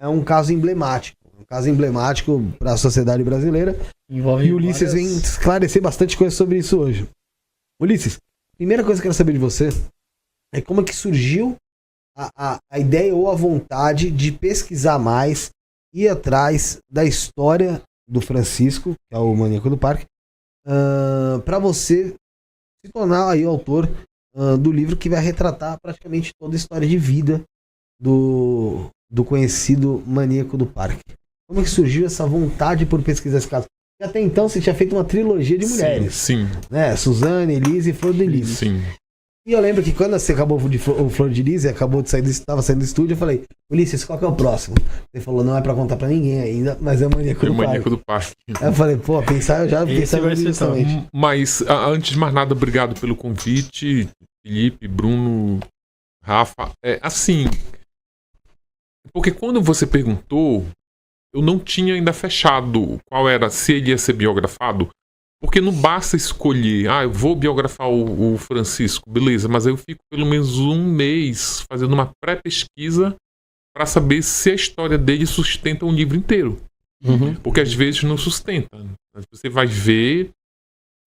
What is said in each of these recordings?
é um caso emblemático. Um caso emblemático para a sociedade brasileira. Envolve e o Ulisses vem esclarecer bastante coisa sobre isso hoje. Ulisses, primeira coisa que eu quero saber de você é como é que surgiu a ideia ou a vontade de pesquisar mais, ir atrás da história do Francisco, que é o Maníaco do Parque, para você se tornar aí o autor do livro que vai retratar praticamente toda a história de vida do conhecido Maníaco do Parque. Como é que surgiu essa vontade por pesquisar esse caso? Porque até então você tinha feito uma trilogia de mulheres. Sim. Né? Suzane, Elise e Flor de Lis. Sim. E eu lembro que quando você acabou o Flor de Lis e acabou de sair estava saindo do estúdio, eu falei, Ulisses, qual que é o próximo? Ele falou, não é pra contar pra ninguém ainda, mas é o Maníaco do Parque. Aí eu falei, pô, eu já pensava justamente. Mas, antes de mais nada, obrigado pelo convite, Felipe, Bruno, Rafa. Assim, porque quando você perguntou, eu não tinha ainda fechado qual era, se ele ia ser biografado. Porque não basta escolher, eu vou biografar o Francisco, beleza, mas aí eu fico pelo menos um mês fazendo uma pré-pesquisa para saber se a história dele sustenta um livro inteiro. Uhum. Porque às vezes não sustenta. Você vai ver,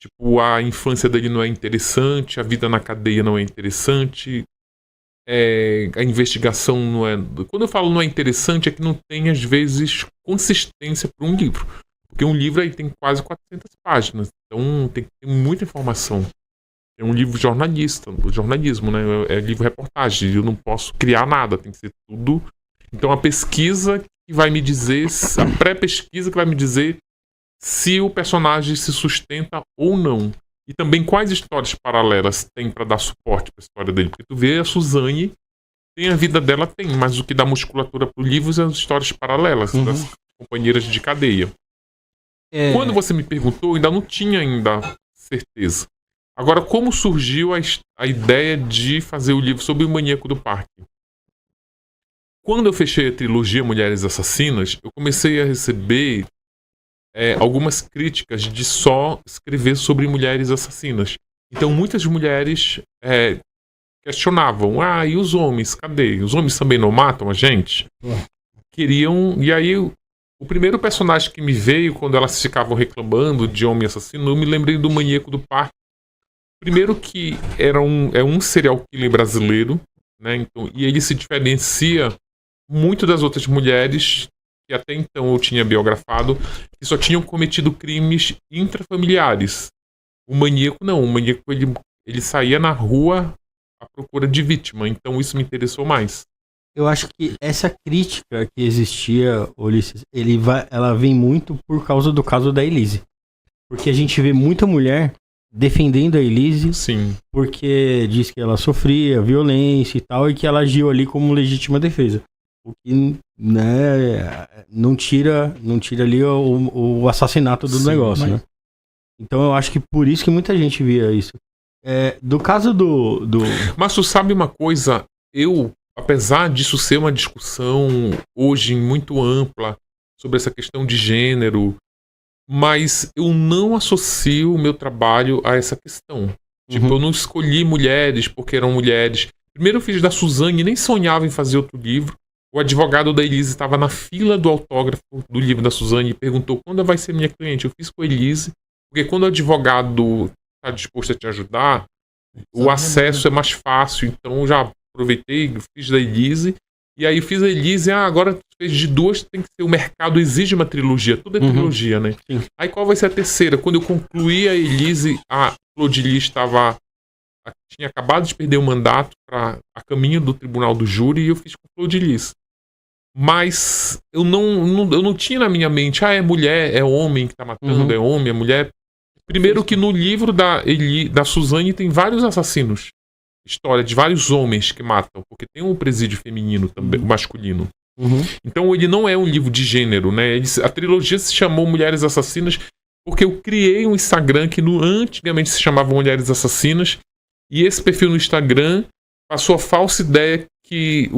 tipo, a infância dele não é interessante, a vida na cadeia não é interessante, a investigação não é... Quando eu falo não é interessante, é que não tem, às vezes, consistência para um livro. Porque um livro aí tem quase 400 páginas, então tem que ter muita informação. É um livro jornalismo, né? É livro reportagem, eu não posso criar nada, tem que ser tudo. Então a pesquisa que vai me dizer, a pré-pesquisa que vai me dizer se o personagem se sustenta ou não. E também quais histórias paralelas tem para dar suporte para a história dele. Porque tu vê a Suzane, tem a vida dela, mas o que dá musculatura para o livro são as histórias paralelas das companheiras de cadeia. Quando você me perguntou, eu ainda não tinha certeza. Agora, como surgiu a ideia de fazer o livro sobre o Maníaco do Parque? Quando eu fechei a trilogia Mulheres Assassinas, eu comecei a receber algumas críticas de só escrever sobre mulheres assassinas. Então, muitas mulheres questionavam, e os homens, cadê? Os homens também não matam a gente? Queriam... E aí... O primeiro personagem que me veio quando elas ficavam reclamando de homem assassino, eu me lembrei do Maníaco do Parque. Primeiro que é um serial killer brasileiro, né? Então, e ele se diferencia muito das outras mulheres que até então eu tinha biografado, que só tinham cometido crimes intrafamiliares. O maníaco não, o maníaco ele saía na rua à procura de vítima, então isso me interessou mais. Eu acho que essa crítica que existia, Ulisses, ela vem muito por causa do caso da Elise. Porque a gente vê muita mulher defendendo a Elise. Sim. Porque diz que ela sofria violência e tal, e que ela agiu ali como legítima defesa. O que, né, não tira ali o assassinato do negócio, né? Então eu acho que por isso que muita gente via isso. Do caso do... Mas tu sabe uma coisa, apesar disso ser uma discussão hoje muito ampla sobre essa questão de gênero, mas eu não associo o meu trabalho a essa questão. Tipo, eu não escolhi mulheres porque eram mulheres. Primeiro eu fiz da Suzane, nem sonhava em fazer outro livro. O advogado da Elise estava na fila do autógrafo do livro da Suzane e perguntou quando vai ser minha cliente. Eu fiz com a Elise, porque quando o advogado está disposto a te ajudar, o acesso é mais fácil, então eu já aproveitei, fiz da Elise, e aí fiz a Elise, agora fez de duas, tem que ser, o mercado exige uma trilogia, tudo é trilogia, né? Sim. Aí qual vai ser a terceira? Quando eu concluí a Elise, a Flor de Lis tinha acabado de perder o mandato a caminho do tribunal do júri, e eu fiz com Flor de Lis. Mas eu não tinha na minha mente, é mulher, é homem que tá matando, é homem, é mulher. Primeiro que no livro da Suzane tem vários assassinos. História de vários homens que matam, porque tem um presídio feminino também, masculino. Então ele não é um livro de gênero, né? A trilogia se chamou Mulheres Assassinas porque eu criei um Instagram que antigamente se chamava Mulheres Assassinas, e esse perfil no Instagram passou a falsa ideia que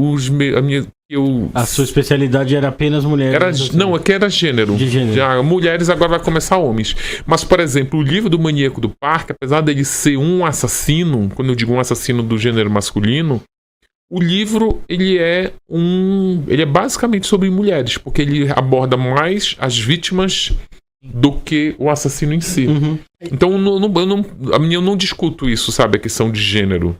a sua especialidade era apenas mulheres. Que era gênero. De gênero. Já, mulheres, agora vai começar homens. Mas, por exemplo, o livro do Maníaco do Parque, apesar dele ser um assassino, quando eu digo um assassino do gênero masculino, O livro, ele é basicamente sobre mulheres, porque ele aborda mais as vítimas do que o assassino em si. Uhum. Então, eu não discuto isso, sabe? A questão de gênero.